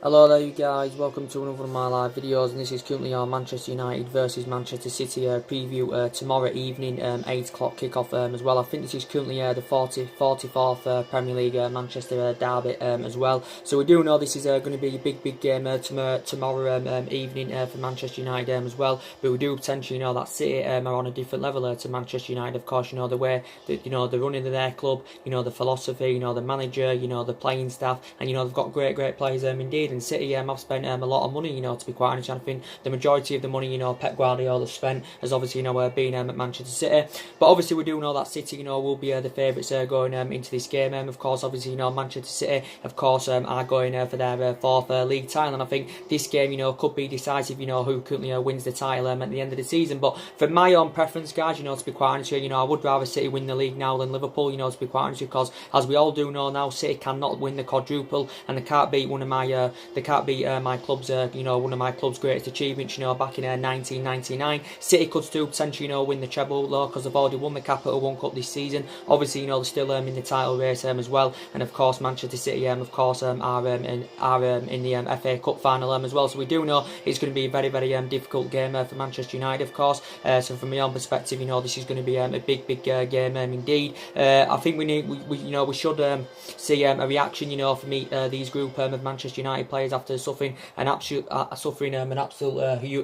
Hello there you guys, welcome to another of my live videos, and this is currently our Manchester United versus Manchester City preview tomorrow evening, 8 o'clock kickoff as well. I think this is currently the 44th Premier League Manchester derby as well. So we do know this is going to be a big game tomorrow evening for Manchester United as well. But we do potentially know that City are on a different level to Manchester United. Of course, the way that the running of their club, the philosophy, the manager, the playing staff, and they've got great players indeed. And City have spent a lot of money, to be quite honest. I think the majority of the money, Pep Guardiola spent has obviously, been at Manchester City. But obviously we do know that City, will be the favourites going into this game. Of course, obviously, Manchester City, of course, are going for their fourth league title. And I think this game, could be decisive, who currently wins the title at the end of the season. But for my own preference, guys, to be quite honest, I would rather City win the league now than Liverpool, to be quite honest, because as we all do know now, City cannot win the quadruple, and they can't beat my club's, one of my club's greatest achievements, back in 1999. City could still potentially, win the treble, though, because they've already won the Capital One Cup this season. Obviously, they're still in the title race as well. And of course, Manchester City, of course, are in the FA Cup final as well. So we do know it's going to be a very difficult game for Manchester United, of course. So from my own perspective, this is going to be a big game indeed. I think we should see a reaction, from these group of Manchester United players after suffering an absolute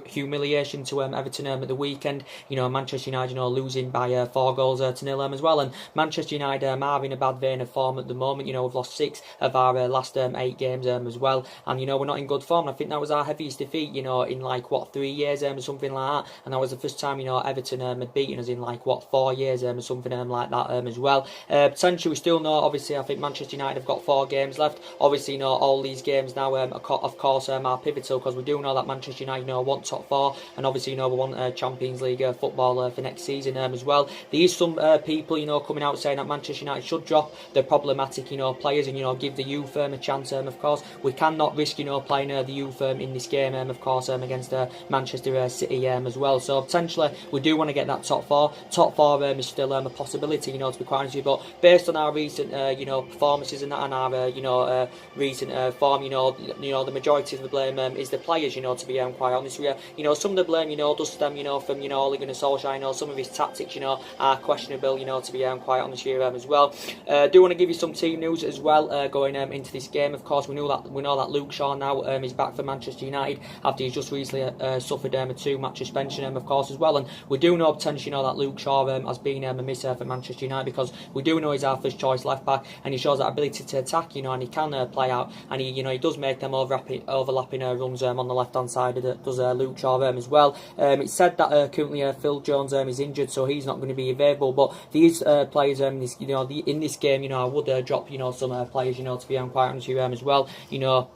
humiliation to Everton at the weekend. Manchester United, losing by 4 goals to 0 as well. And Manchester United are in a bad vein of form at the moment. We've lost 6 of our last 8 games as well, and we're not in good form. I think that was our heaviest defeat, in 3 years or something like that. And that was the first time Everton had beaten us in 4 years or something like that as well. Potentially we still know, obviously, I think Manchester United have got 4 games left. Obviously, all these games now of course are pivotal, because we do know that Manchester United want top 4, and obviously we want Champions League football for next season as well. There is some people coming out saying that Manchester United should drop the problematic players and give the youth a chance. Of course we cannot risk playing the youth in this game of course against Manchester City as well. So potentially we do want to get that top 4. Top 4 is still a possibility, to be quite honest with you. But based on our recent performances and our recent form, the majority of the blame is the players, to be quite honest with you. Some of the blame, does stem, from, Ole Gunnar Solskjaer. Some of his tactics, are questionable, to be quite honest with you as well. Do want to give you some team news as well going into this game. Of course, we know that Luke Shaw now is back for Manchester United after he's just recently suffered a 2-match suspension, of course, as well. And we do know potentially that Luke Shaw has been a miss for Manchester United, because we do know he's our first choice left back, and he shows that ability to attack, and he can play out, and he does make them overlapping runs on the left hand side. Does Luke Shaw as well. It's said that currently Phil Jones is injured, so he's not going to be available. But these players in this game, I would drop some players, to be quite honest with you as well.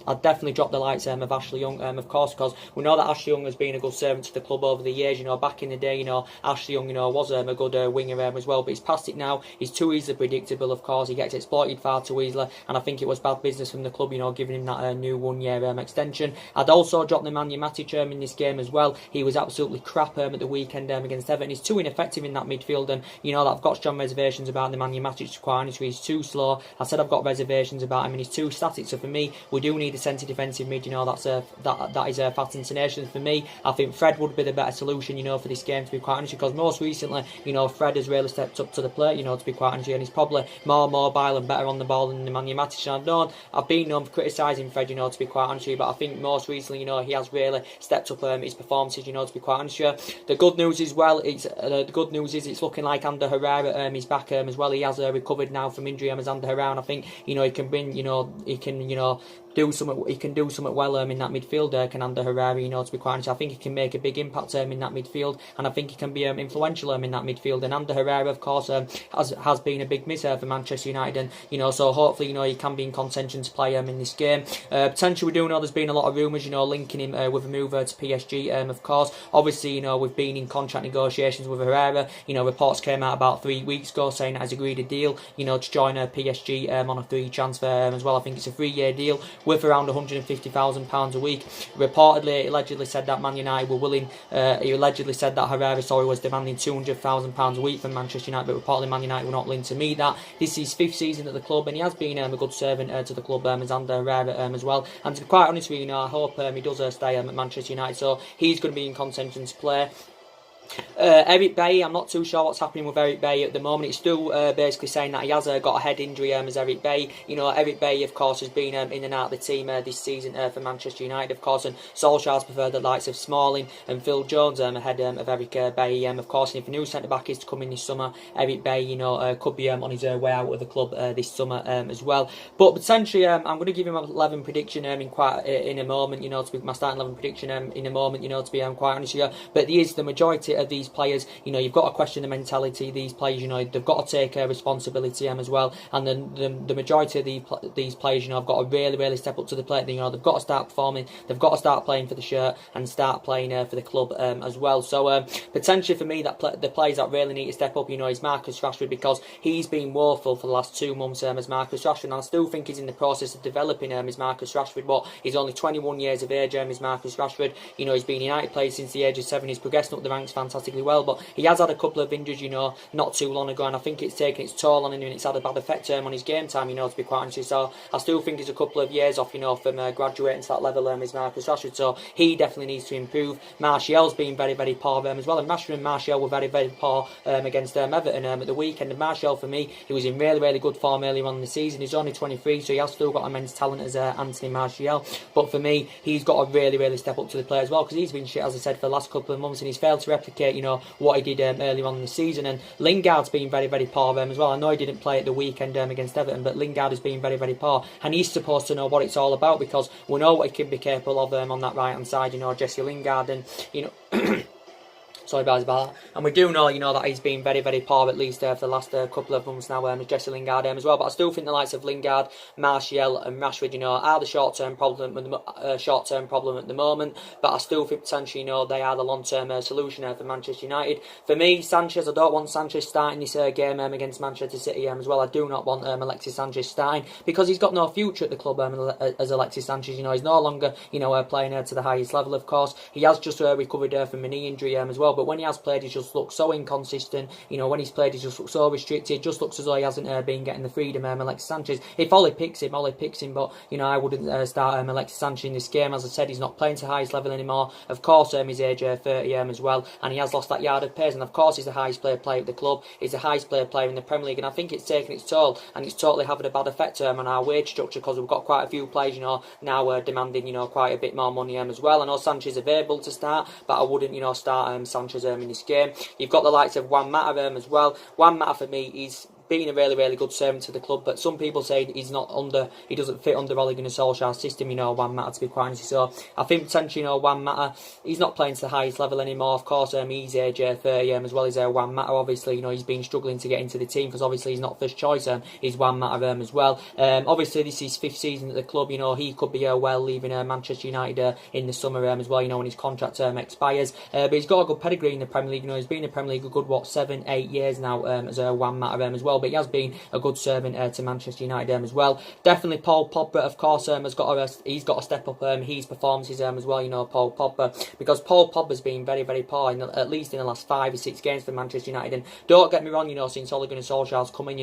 I'd definitely drop the likes of Ashley Young, of course, because we know that Ashley Young has been a good servant to the club over the years. Back in the day, Ashley Young, was a good winger as well. But he's past it now. He's too easily predictable. Of course, he gets exploited far too easily, and I think it was bad business from the club, giving him that new 1-year extension. I'd also drop Nemanja Matic in this game as well. He was absolutely crap at the weekend against Everton. He's too ineffective in that midfield, and I've got strong reservations about Nemanja Matic, to quite honest with you. He's too slow. I said I've got reservations about him, and he's too static. So for me, we do need a centre defensive mid. That is a fat intonation for me. I think Fred would be the better solution, for this game, to be quite honest, because most recently, Fred has really stepped up to the plate, to be quite honest, and he's probably more mobile and better on the ball than Nemanja Matic. And I've been known for criticising Fred, to be quite honest with you, but I think most recently, he has really stepped up his performances, to be quite honest with you. The good news is it's looking like Ander Herrera is back as well. He has recovered now from injury as Ander Herrera, and I think he can bring he can do something well in that midfield. Can Ander Herrera, to be quite honest, I think he can make a big impact in that midfield, and I think he can be influential in that midfield. And Ander Herrera, of course, has been a big miss for Manchester United, and so hopefully he can be in contention to play in this game. Potentially we do know there's been a lot of rumours, linking him with a move to PSG. Of course, obviously, we've been in contract negotiations with Herrera. Reports came out about 3 weeks ago saying that he's agreed a deal, to join PSG on a free transfer as well. I think it's a 3-year deal with around £150,000 a week. Reportedly, allegedly said that Man United were willing. He allegedly said that Herrera, was demanding £200,000 a week from Manchester United, but reportedly Man United were not willing to meet that. This is his 5th season at the club, and he has been a good servant to the club as Ander Herrera as well. well. And to be quite honest with you, I hope he does stay at Manchester United, so he's going to be in contention to play. Eric Bailly, I'm not too sure what's happening with Eric Bailly at the moment. It's still basically saying that he has got a head injury as Eric Bailly. Eric Bailly, of course, has been in and out of the team this season for Manchester United, of course, and Solskjaer's preferred the likes of Smalling and Phil Jones ahead of Eric Bailly, of course. And if a new centre-back is to come in this summer, Eric Bailly, could be on his way out of the club this summer as well. But potentially, I'm going to give him an 11 prediction in a moment, to be my starting 11 prediction in a moment, to be quite honest with you. But there is the majority of these players, you've got to question the mentality of these players, they've got to take responsibility as well, and the majority of these players, have got to really step up to the plate. They've got to start performing, they've got to start playing for the shirt and start playing for the club as well. So potentially for me, the players that really need to step up, is Marcus Rashford, because he's been woeful for the last 2 months as Marcus Rashford, and I still think he's in the process of developing as Marcus Rashford, but he's only 21 years of age as Marcus Rashford. He's been United player since the age of 7, he's progressing up the ranks fantastically well, but he has had a couple of injuries, not too long ago, and I think it's taken its toll on him, and it's had a bad effect on his game time, to be quite honest. So I still think he's a couple of years off, from graduating to that level as Marcus Rashford, so he definitely needs to improve. Martial's been very poor as well, and Rashford and Martial were very poor against Everton at the weekend, and Martial, for me, he was in really good form earlier on in the season. He's only 23, so he has still got immense talent as Anthony Martial, but for me, he's got to really step up to the plate as well, because he's been shit, as I said, for the last couple of months, and he's failed to replicate, what he did earlier on in the season. And Lingard's been very poor as well. I know he didn't play at the weekend against Everton, but Lingard has been very poor, and he's supposed to know what it's all about, because we know what he can be capable of on that right hand side, Jesse Lingard, and sorry guys about that. And we do know, that he's been very poor, at least for the last couple of months now, Jesse Lingard as well. But I still think the likes of Lingard, Martial and Rashford, are the short-term problem at the moment. But I still think potentially, they are the long-term solution for Manchester United. For me, Sanchez, I don't want Sanchez starting this game against Manchester City as well. I do not want Alexis Sanchez starting, because he's got no future at the club as Alexis Sanchez. He's no longer, playing to the highest level, of course. He has just recovered from a knee injury as well. But when he has played, he just looks so inconsistent. When he's played, he just looks so restricted. It just looks as though he hasn't been getting the freedom. Alexis Sanchez, if Ollie picks him. But I wouldn't start Alexis Sanchez in this game. As I said, he's not playing to the highest level anymore. Of course, he's age 30 as well, and he has lost that yard of pace. And of course, he's the highest player at the club. He's the highest player in the Premier League, and I think it's taking its toll, and it's totally having a bad effect on our wage structure, because we've got quite a few players, now demanding, quite a bit more money as well. I know Sanchez is available to start, but I wouldn't, start Sanchez in this game. You've got the likes of Juan Mata as well. Juan Mata, for me, is being a really good servant to the club, but some people say he doesn't fit under Ole Gunnar Solskjaer's system, Juan Mata, to be quite honest. So I think potentially, Juan Mata, he's not playing to the highest level anymore. Of course, he's age 30 as well as Juan Mata. Obviously, he's been struggling to get into the team, because obviously he's not first choice. He's Juan Mata as well. Obviously, this is his 5th season at the club. He could be well leaving Manchester United in the summer as well, when his contract expires. But he's got a good pedigree in the Premier League. He's been in the Premier League a good 7-8 years now as Juan Mata as well. But he has been a good servant to Manchester United as well. Definitely Paul Pogba, of course, he's got to step up his performances as well, Paul Pogba, because Paul Pogba's been very poor, at least in the last 5 or 6 games for Manchester United. And don't get me wrong, since Ole Gunnar Solskjaer's come in,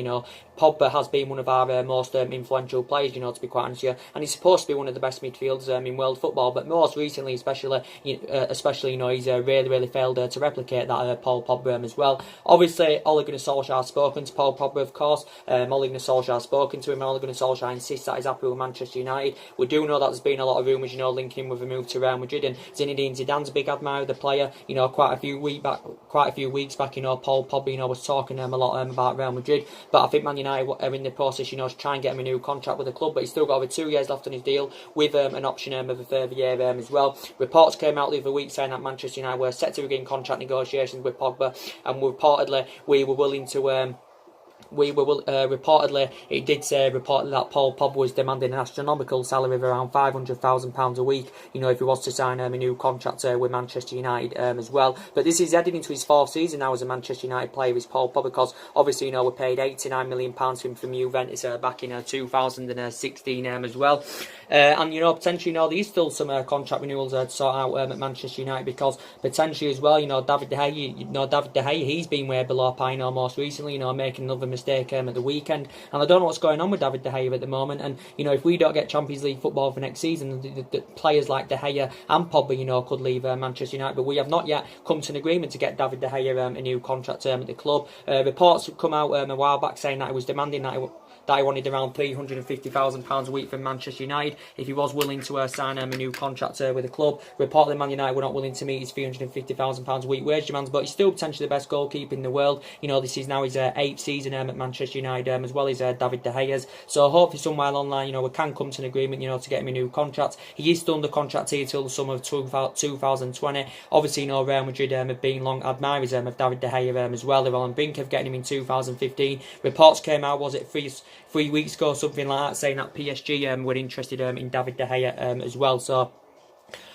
Pogba has been one of our most influential players, to be quite honest with you, and he's supposed to be one of the best midfielders in world football. But most recently, especially, he's really failed to replicate that Paul Pogba as well. Obviously, Ole Gunnar Solskjaer has spoken to Paul Pogba, of course. Ole Gunnar Solskjaer has spoken to him, and Ole Gunnar Solskjaer insists that he's happy with Manchester United. We do know that there's been a lot of rumours, linking him with a move to Real Madrid, and Zinedine Zidane's a big admirer of the player. Quite a few weeks back, Paul Pogba, was talking a lot about Real Madrid. But I think Man United are in the process, to try and get him a new contract with the club. But he's still got over 2 years left on his deal, with an option of a further year as well. Reports came out the other week saying that Manchester United were set to begin contract negotiations with Pogba, and reportedly we were willing to reportedly, it did say reportedly that Paul Pogba was demanding an astronomical salary of around £500,000 a week, if he was to sign a new contract with Manchester United as well. But this is heading into his 4th season now as a Manchester United player, is Paul Pogba, because obviously, we paid £89 million for him from Juventus back in 2016 as well. And potentially there's still some contract renewals to sort out at Manchester United, because potentially as well, David De Gea, he's been way below par, most recently, making another mistake at the weekend. And I don't know what's going on with David De Gea at the moment. And if we don't get Champions League football for next season, the players like De Gea and Pogba, could leave Manchester United. But we have not yet come to an agreement to get David De Gea a new contract at the club. Reports have come out a while back saying that he was demanding that he wanted around £350,000 a week from Manchester United if he was willing to sign a new contract with the club. Reportedly, Man United were not willing to meet his £350,000 a week wage demands, but he's still potentially the best goalkeeper in the world. This is now his 8th season at Manchester United, as well as David De Gea's. So hopefully somewhere along the line, we can come to an agreement, to get him a new contract. He is still under contract here till the summer of 2020. Obviously, Real Madrid have been long admirers of David De Gea as well. They were on the brink of getting him in 2015. Reports came out, was it 3 weeks ago, something like that, saying that PSG were interested in David De Gea as well. So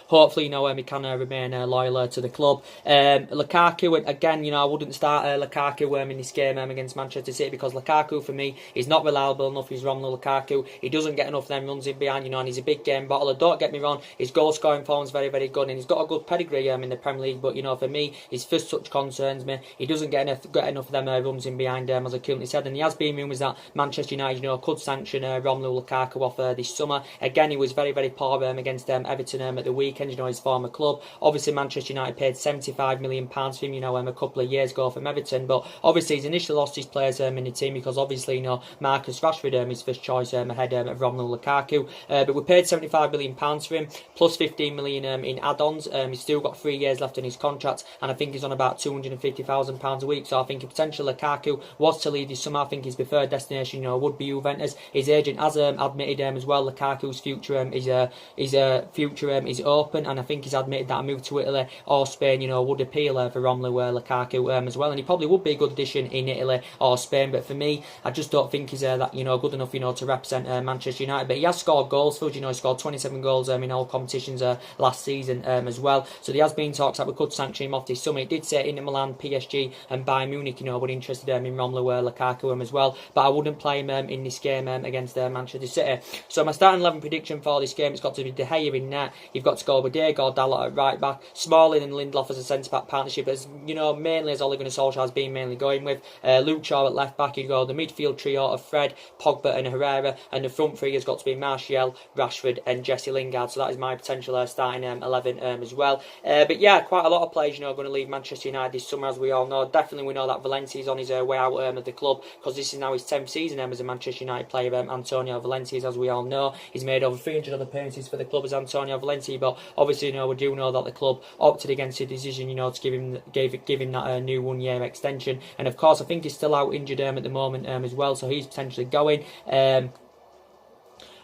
hopefully, he can remain loyal to the club. Lukaku, again, I wouldn't start Lukaku in this game against Manchester City, because Lukaku, for me, is not reliable enough. He's Romelu Lukaku. He doesn't get enough of them runs in behind, and he's a big game bottler. Don't get me wrong, his goal-scoring form is very, very good, and he's got a good pedigree in the Premier League, but, for me, his first touch concerns me. He doesn't get enough of them runs in behind, as I currently said, and he has been rumours that Manchester United, could sanction Romelu Lukaku off this summer. Again, he was very, very poor against Everton at the weekend, his former club. Obviously, Manchester United paid £75 million for him, a couple of years ago from Everton, but obviously he's initially lost his players in the team, because obviously, Marcus Rashford his first choice ahead of Romelu Lukaku. But we paid £75 million for him, plus £15 million in add-ons. He's still got 3 years left in his contract, and I think he's on about £250,000 a week. So I think if potentially Lukaku was to leave this summer, I think his preferred destination, would be Juventus. His agent has admitted as well Lukaku's future is open, and I think he's admitted that a move to Italy or Spain, would appeal for Romelu Lukaku as well, and he probably would be a good addition in Italy or Spain. But for me, I just don't think he's that good enough, to represent Manchester United. But he has scored goals for us, he scored 27 goals in all competitions last season as well. So there has been talks that we could sanction him off this summer. It did say Inter Milan, PSG, and Bayern Munich, were interested in Romelu Lukaku as well. But I wouldn't play him in this game against Manchester City. So my starting 11 prediction for this game, it's got to be De Gea in net. You've got to go with Diego Dalot at right back, Smalling and Lindelof as a centre back partnership, as mainly as Ole Gunnar Solskjaer has been mainly going with. Luke Shaw at left back. You go the midfield trio of Fred, Pogba, and Herrera, and the front three has got to be Martial, Rashford, and Jesse Lingard. So that is my potential starting 11 as well. But yeah, quite a lot of players going to leave Manchester United this summer, as we all know. Definitely, we know that Valencia is on his way out of the club, because this is now his 10th season as a Manchester United player. Antonio Valencia, as we all know, he's made over 300 other appearances for the club as Antonio Valencia. But obviously, we do know that the club opted against the decision, to give him that new 1 year extension. And of course, I think he's still out injured at the moment as well, so he's potentially going.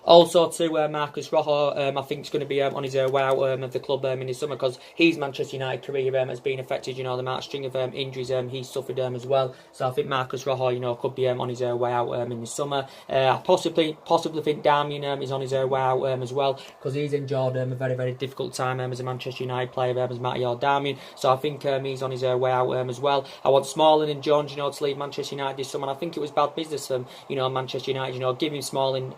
Also to Marcus Rojo, I think is going to be on his way out of the club in the summer, because his Manchester United career has been affected, the amount string of injuries he suffered as well. So I think Marcus Rojo, could be on his way out in the summer. I possibly think Darmian is on his way out as well, because he's endured a very, very difficult time as a Manchester United player as Matteo Darmian. So I think he's on his way out as well. I want Smalling and Jones, to leave Manchester United this summer. And I think it was bad business from Manchester United, giving Smalling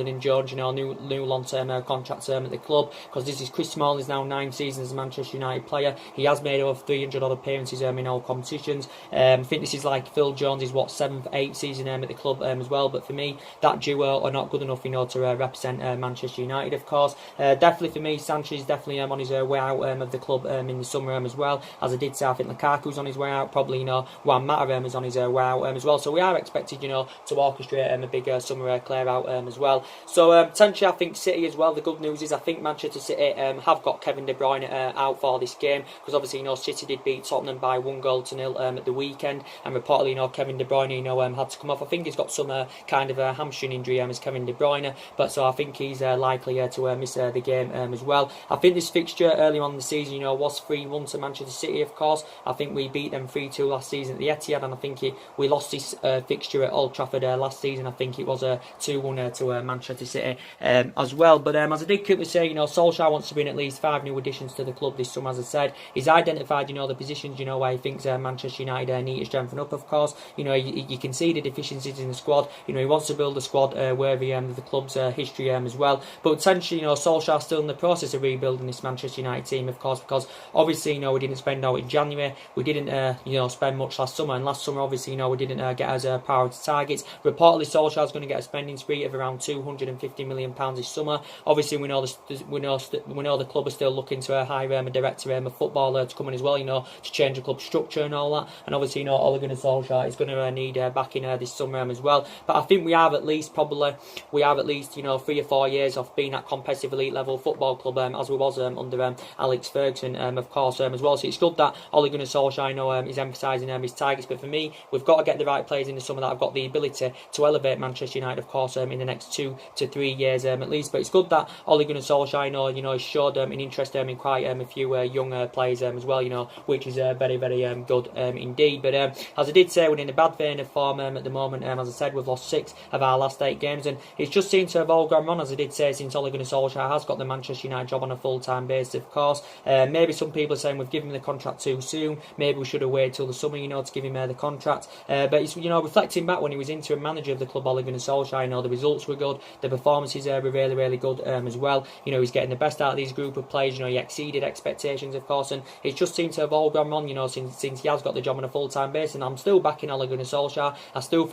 and Jones, new long-term contracts at the club, because this is Chris Smalling is now 9 seasons as a Manchester United player. He has made over 300 odd appearances in all competitions. I think this is like Phil Jones is 7th, 8th season at the club as well. But for me, that duo are not good enough, to represent Manchester United. Of course, definitely for me, Sanchez is definitely on his way out of the club in the summer as well. As I did say, I think Lukaku's on his way out. Probably Juan Mata is on his way out as well. So we are expected, to orchestrate a big summer clear out as well. So potentially, I think City as well. The good news is I think Manchester City have got Kevin De Bruyne out for this game, because obviously City did beat Tottenham by 1-0 at the weekend, and reportedly Kevin De Bruyne had to come off. I think he's got some kind of a hamstring injury as Kevin De Bruyne, but so I think he's likely to miss the game as well. I think this fixture early on in the season was 3-1 to Manchester City. Of course, I think we beat them 3-2 last season at the Etihad, and I think we lost this fixture at Old Trafford last season. I think it was 2-1 to Manchester City as well. But as I did quickly say, Solskjaer wants to bring at least 5 new additions to the club this summer. As I said, he's identified, the positions, where he thinks Manchester United need to strengthen up. Of course, you can see the deficiencies in the squad. He wants to build a squad worthy of the club's history as well. But essentially, Solskjaer's still in the process of rebuilding this Manchester United team, of course, because obviously, we didn't spend out in January. We didn't, spend much last summer, and last summer, obviously, we didn't get as priority targets. Reportedly, Solskjaer's going to get a spending spree of around £250 million this summer. Obviously, we know the club are still looking to hire a director, a footballer to come in as well, to change the club structure and all that. And obviously, Ole Gunnar Solskjaer is going to need backing this summer as well. But I think we have at least 3 or 4 years of being at competitive elite level football club as we was under Alex Ferguson, of course, as well. So it's good that Ole Gunnar Solskjaer, is emphasising his targets. But for me, we've got to get the right players in the summer that have got the ability to elevate Manchester United, of course, in the next 2 to 3 years at least. But it's good that Ole Gunnar Solskjaer, has showed an interest in quite a few young players as well, which is very, very good indeed. But as I did say, we're in a bad vein of form at the moment. As I said, we've lost 6 of our last 8 games, and it's just seemed to have all gone wrong, as I did say, since Ole Gunnar Solskjaer has got the Manchester United job on a full-time basis, of course. Maybe some people are saying we've given him the contract too soon. Maybe we should have waited till the summer, to give him the contract. But it's, reflecting back when he was interim manager of the club, Ole Gunnar Solskjaer, the results were good, the performances were really, really good as well. He's getting the best out of these group of players. He exceeded expectations, of course, and it just seems to have all gone wrong, since he has got the job on a full-time basis. And I'm still backing Ole Gunnar Solskjaer. I still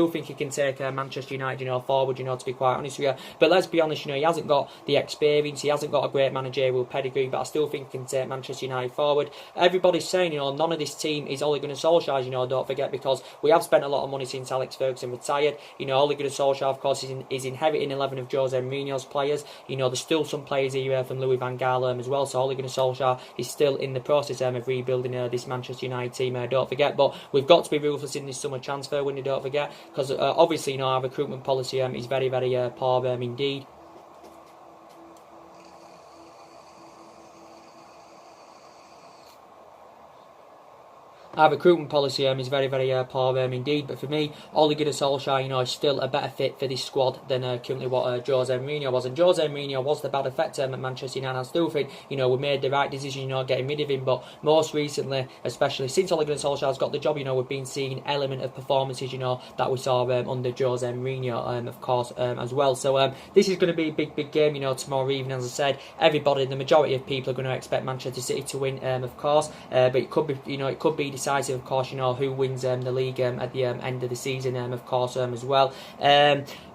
think he can take Manchester United, forward, to be quite honest with you. But let's be honest, he hasn't got the experience, he hasn't got a great managerial pedigree, but I still think he can take Manchester United forward. Everybody's saying, none of this team is Ole Gunnar Solskjaer's, don't forget, because we have spent a lot of money since Alex Ferguson retired. Ole Gunnar Solskjaer, of course, is inheriting 11 of Jose Mourinho's players. There's still some players here from Louis van Gaal as well, so Ole Gunnar Solskjaer is still in the process of rebuilding this Manchester United team, don't forget. But we've got to be ruthless in this summer transfer window, don't forget, because obviously, our recruitment policy is very, very poor indeed. Our recruitment policy is very, very poor indeed. But for me, Ole Gunnar Solskjaer, is still a better fit for this squad than currently what Jose Mourinho was. And Jose Mourinho was the bad effect at Manchester United. I still think, we made the right decision, getting rid of him. But most recently, especially since Ole Gunnar Solskjaer's got the job, we've been seeing element of performances, that we saw under Jose Mourinho, of course, as well. So this is going to be a big, big game, tomorrow evening. As I said, the majority of people are going to expect Manchester City to win, of course. But it could be, it could be decisive, of course, who wins the league at the end of the season, of course, as well.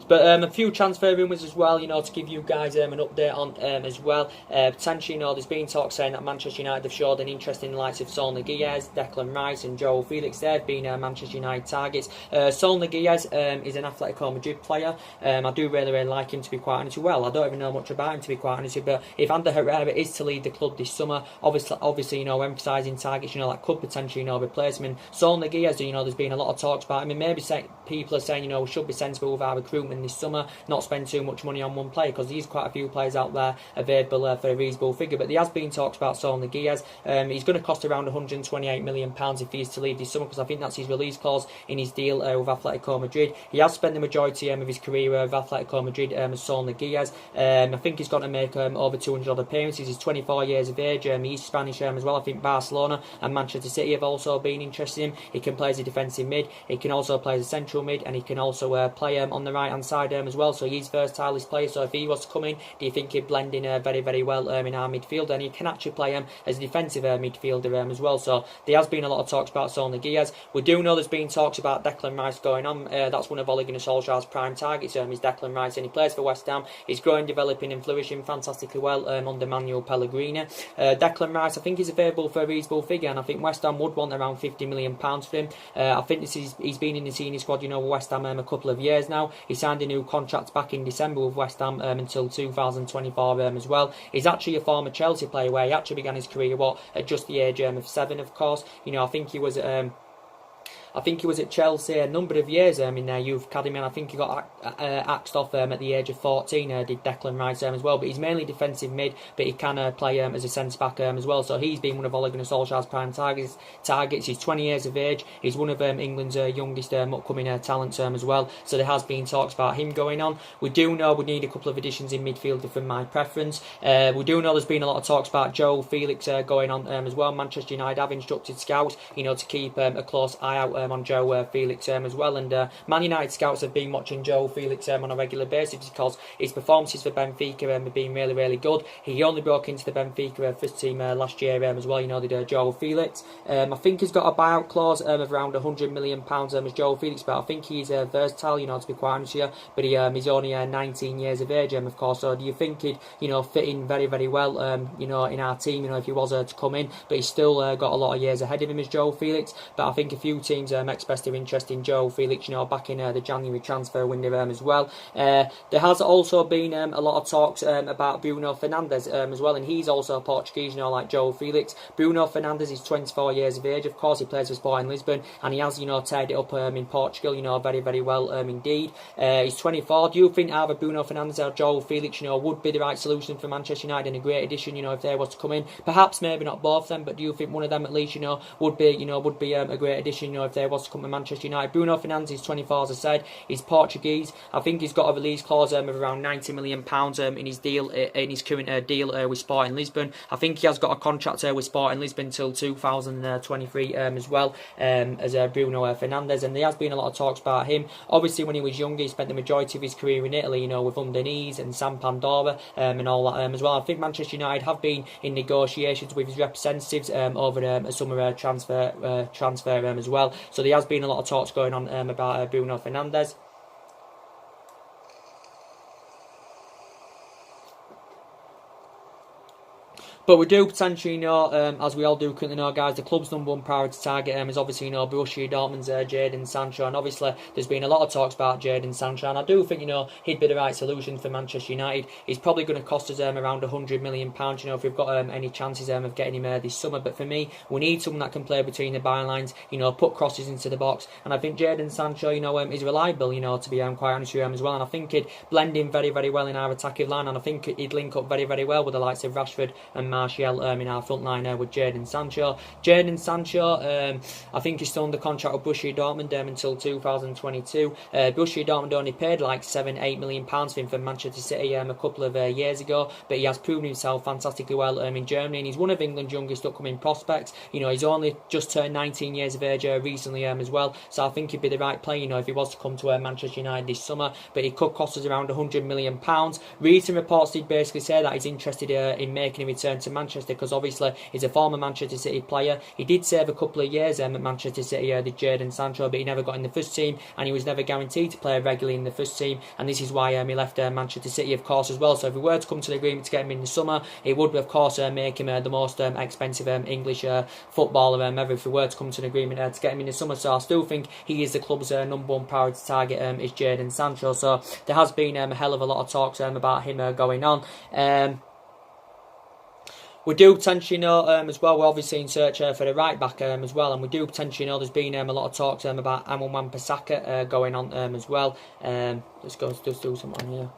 But a few transfer rumours as well, to give you guys an update on as well. Potentially, there's been talk saying that Manchester United have showed an interest in the likes of Sol Niguez, Declan Rice and Joel Felix. They've been Manchester United targets. Sol Niguez is an Atletico Madrid player. I do really, really like him, to be quite honest with you. Well, I don't even know much about him, to be quite honest with you. But if Ander Herrera is to lead the club this summer, obviously, emphasising targets, that could potentially, replace him. And Sol Niguez, there's been a lot of talks about him. And maybe people are saying, we should be sensible with our recruitment this summer, not spend too much money on one player, because there's quite a few players out there available for a reasonable figure. But there has been talks about Sol Niguez. He's going to cost around £128 million if he is to leave this summer, because I think that's his release clause in his deal with Atletico Madrid. He has spent the majority of his career with Atletico Madrid as Sol Niguez. I think he's got to make over 200 odd appearances. He's 24 years of age. He's Spanish as well. I think Barcelona and Manchester City have also been interested in him. He can play as a defensive mid. He can also play as a central mid, and he can also play on the right hand side as well. So he's versatile, this player. So if he was to come in, do you think he'd blend in very, very well in our midfield? And he can actually play as a defensive midfielder as well. So there has been a lot of talks about Sol Niguez. We do know there's been talks about Declan Rice going on. That's one of Ole Gunnar Solskjaer's prime targets, is Declan Rice, and he plays for West Ham. He's growing, developing and flourishing fantastically well under Manuel Pellegrini. Declan Rice, I think he's available for a reasonable figure, and I think West Ham would want around £50 million for him. I think he's been in the senior squad, with West Ham a couple of years now. He signed a new contract back in December with West Ham until 2024 as well. He's actually a former Chelsea player, where he actually began his career at just the age of 7, of course. I think he was I think he was at Chelsea a number of years in their youth academy, and I think he got axed off at the age of 14. Did Declan Rice as well, but he's mainly defensive mid, but he can play as a centre back as well. So he's been one of Ole Gunnar Solskjaer's prime targets. He's 20 years of age. He's one of England's youngest upcoming talents as well. So there has been talks about him going on. We do know we need a couple of additions in midfield for my preference. We do know there's been a lot of talks about Joe Felix going on as well. Manchester United have instructed scouts, to keep a close eye out on Joe Felix as well. And Man United scouts have been watching Joe Felix on a regular basis because his performances for Benfica have been really, really good. He only broke into the Benfica first team last year as well. Did Joe Felix. I think he's got a buyout clause of around £100 million as Joe Felix, but I think he's versatile, to be quite honest here. But he's only 19 years of age, of course. So do you think he'd, fit in very, very well, in our team, if he was to come in? But he's still got a lot of years ahead of him as Joe Felix. But I think a few teams expressed their interest in Joe Felix, back in the January transfer window as well. There has also been a lot of talks about Bruno Fernandes as well, and he's also Portuguese, like Joe Felix. Bruno Fernandes is 24 years of age, of course. He plays for Sporting Lisbon, and he has, tied it up in Portugal, very, very well indeed. He's 24. Do you think either Bruno Fernandes or Joe Felix, would be the right solution for Manchester United and a great addition, if they was to come in? Perhaps maybe not both of them, but do you think one of them at least, would be a great addition, if they was to come to Manchester United? Bruno Fernandes is 24, as I said. He's Portuguese. I think he's got a release clause of around £90 million in his deal, in his current deal with Sporting Lisbon. I think he has got a contract with Sporting Lisbon till 2023 as well, as Bruno Fernandes, and there has been a lot of talks about him. Obviously, when he was younger, he spent the majority of his career in Italy, with Udinese and San Pandora and all that as well. I think Manchester United have been in negotiations with his representatives over a summer transfer as well. So there has been a lot of talks going on about Bruno Fernandes. But we do potentially know, as we all do currently know, guys, the club's number one priority target is obviously, Borussia Dortmund's Jadon Sancho. And obviously, there's been a lot of talks about Jadon Sancho. And I do think, he'd be the right solution for Manchester United. He's probably going to cost us around £100 million, if we've got any chances of getting him this summer. But for me, we need someone that can play between the bylines, put crosses into the box. And I think Jadon Sancho, is reliable, to be quite honest with you as well. And I think he'd blend in very, very well in our attacking line. And I think he'd link up very, very well with the likes of Rashford and Martial in our front line with Jadon Sancho. Jadon Sancho, I think he's still under contract with Borussia Dortmund until 2022. Borussia Dortmund only paid like £7-8 million for him from Manchester City a couple of years ago, but he has proven himself fantastically well in Germany, and he's one of England's youngest upcoming prospects. He's only just turned 19 years of age recently as well, so I think he'd be the right player, if he was to come to Manchester United this summer, but he could cost us around £100 million. Recent reports did basically say that he's interested in making a return to Manchester, because obviously he's a former Manchester City player. He did serve a couple of years at Manchester City, the Jadon Sancho, but he never got in the first team, and he was never guaranteed to play regularly in the first team, and this is why he left Manchester City, of course, as well. So if we were to come to an agreement to get him in the summer, it would, of course, make him the most expensive English footballer ever, if we were to come to an agreement to get him in the summer. So I still think he is the club's number one priority target, is Jadon Sancho. So there has been a hell of a lot of talks about him going on. We do potentially know as well, we're obviously in search for the right back as well, and we do potentially know there's been a lot of talks about Amon Wan-Bissaka going on as well. Let's do something here.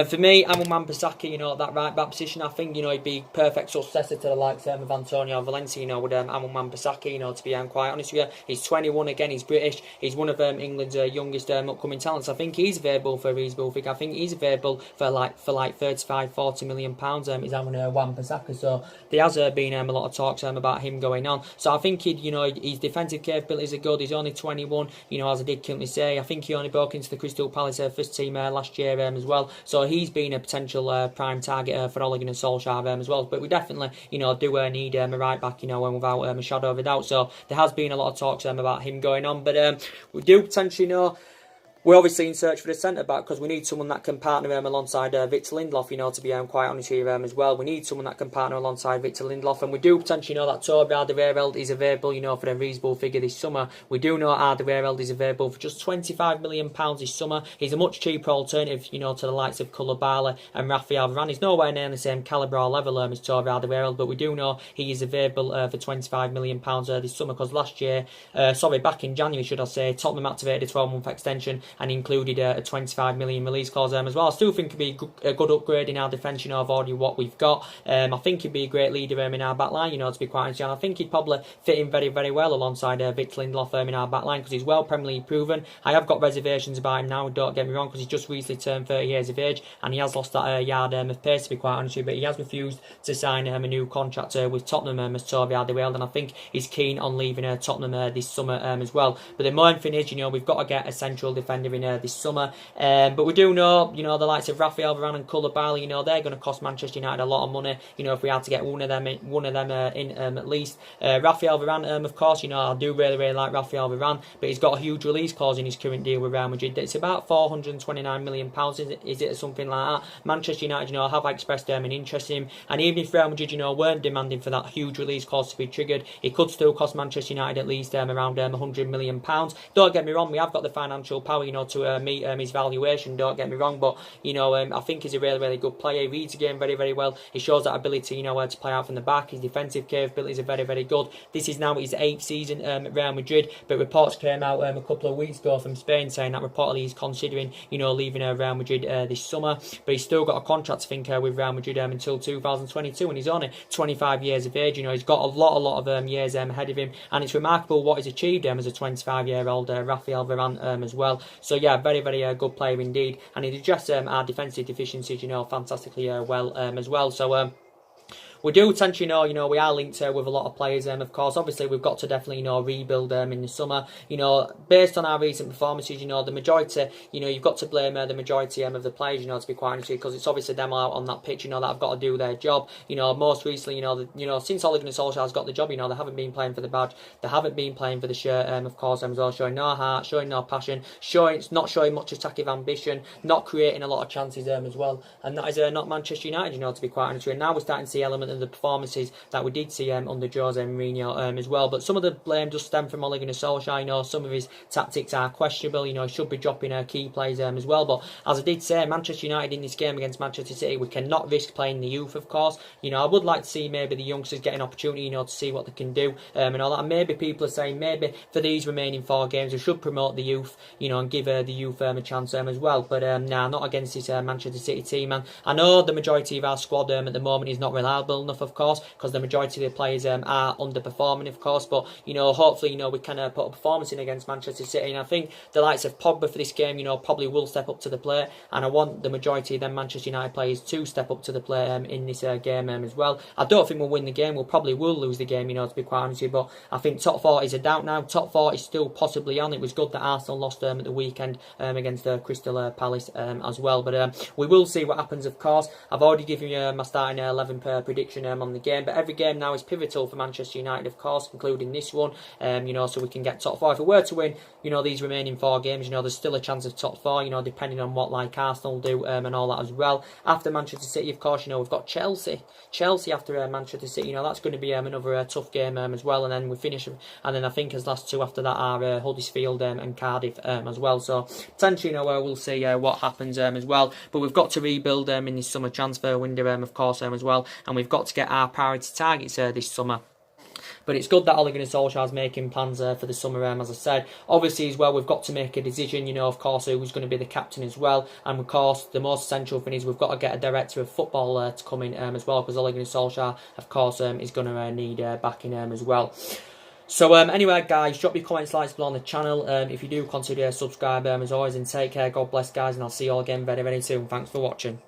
For me, Amon Wan-Bissaka, that right back position, I think, he'd be perfect successor to the likes of Antonio Valencia, with Amon Wan-Bissaka, to be quite honest with you. He's 21 again, he's British, he's one of England's youngest upcoming talents. I think he's available for a reasonable figure. I think he's available for like £35-40 million, is Amon Wan-Bissaka. So there has been a lot of talks about him going on. So I think his defensive capabilities are good. He's only 21, as I did currently say. I think he only broke into the Crystal Palace first team last year as well. So he's been a potential prime target for Ole Gunnar Solskjaer as well. But we definitely, do need a right back, without a shadow of a doubt. So there has been a lot of talks about him going on. But we do potentially know We're obviously in search for the centre-back because we need someone that can partner alongside Victor Lindelof, to be quite honest with you as well. We need someone that can partner alongside Victor Lindelof, and we do potentially know that Toby Alderweireld is available, for a reasonable figure this summer. We do know Alderweireld is available for just £25 million this summer. He's a much cheaper alternative, to the likes of Koulibaly and Rafael Varane. He's nowhere near the same calibre or level as Toby Alderweireld, but we do know he is available for £25 million this summer because back in January, should I say, Tottenham activated a 12-month extension and included a 25 million release clause as well. I still think it'd be a good upgrade in our defence, of already what we've got. I think he'd be a great leader in our back line, to be quite honest. And I think he'd probably fit in very, very well alongside Victor Lindelof in our back line because he's well Premier League proven. I have got reservations about him now, don't get me wrong, because he's just recently turned 30 years of age and he has lost that yard of pace, to be quite honest with you, but he has refused to sign a new contract with Tottenham as Toby Alderweireld, and I think he's keen on leaving Tottenham this summer as well. But the main thing is, we've got to get a central defender in this summer. But we do know, the likes of Rafael Varane and Koulibaly, they're going to cost Manchester United a lot of money. If we had to get one of them in at least. Rafael Varane, of course, I do really, really like Rafael Varane, but he's got a huge release clause in his current deal with Real Madrid. It's about £429 million, is it something like that? Manchester United, have expressed an interest in him, and even if Real Madrid, weren't demanding for that huge release clause to be triggered, it could still cost Manchester United at least around £100 million. Don't get me wrong, we have got the financial power, to meet his valuation, don't get me wrong, but, I think he's a really, really good player. He reads the game very, very well. He shows that ability, to play out from the back. His defensive capabilities are very, very good. This is now his 8th season at Real Madrid, but reports came out a couple of weeks ago from Spain saying that reportedly he's considering, leaving Real Madrid this summer, but he's still got a contract, I think, with Real Madrid until 2022, and he's only 25 years of age. He's got a lot of years ahead of him, and it's remarkable what he's achieved as a 25-year-old Rafael Varane as well. So yeah, very, very good player indeed, and he addressed our defensive deficiencies, fantastically well as well. So we do potentially we are linked with a lot of players. Of course, obviously we've got to definitely rebuild in the summer. Based on our recent performances, the majority, you've got to blame the majority of the players, to be quite honest with you, because it's obviously them out on that pitch, that have got to do their job. Most recently, since Ole Gunnar Solskjaer's got the job, they haven't been playing for the badge, they haven't been playing for the shirt. Of course, as well, showing no heart, showing no passion, not showing much attacking ambition, not creating a lot of chances as well, and that is not Manchester United, to be quite honest with you. And now we're starting to see elements of the performances that we did see under Jose Mourinho as well. But some of the blame does stem from Ole Gunnar Solskjaer. Some of his tactics are questionable. He should be dropping key players as well. But as I did say, Manchester United in this game against Manchester City, we cannot risk playing the youth, of course. I would like to see maybe the youngsters get an opportunity, to see what they can do and all that. And maybe people are saying maybe for these remaining 4 games we should promote the youth, and give the youth a chance as well. But not against this Manchester City team. And I know the majority of our squad at the moment is not reliable enough, of course, because the majority of the players are underperforming, of course. But hopefully, we can put a performance in against Manchester City, and I think the likes of Pogba for this game, probably will step up to the plate, and I want the majority of them Manchester United players to step up to the plate in this game as well. I don't think we'll win the game. We'll probably will lose the game, to be quite honest with you. But I think top 4 is a doubt now. Top 4 is still possibly on. It was good that Arsenal lost at the weekend against Crystal Palace as well. But we will see what happens, of course. I've already given you my starting 11 prediction on the game, but every game now is pivotal for Manchester United, of course, including this one, so we can get top 4. If we were to win, these remaining 4 games, there's still a chance of top 4, depending on what Arsenal do and all that as well. After Manchester City, of course, we've got Chelsea after Manchester City, that's going to be another tough game as well, and then we finish, and then I think as last 2 after that are Huddersfield and Cardiff as well. So potentially, we'll see what happens as well, but we've got to rebuild in this summer transfer window, of course, as well, and we've got to get our priority targets this summer. But it's good that Ole Gunnar Solskjaer's making plans for the summer, as I said. Obviously, as well, we've got to make a decision, of course, who's going to be the captain as well. And, of course, the most essential thing is we've got to get a director of football to come in as well, because Ole Gunnar Solskjaer, of course, is going to need backing as well. So anyway, guys, drop your comments, likes below on the channel. If you do, consider subscribing as always, and take care. God bless, guys, and I'll see you all again very, very soon. Thanks for watching.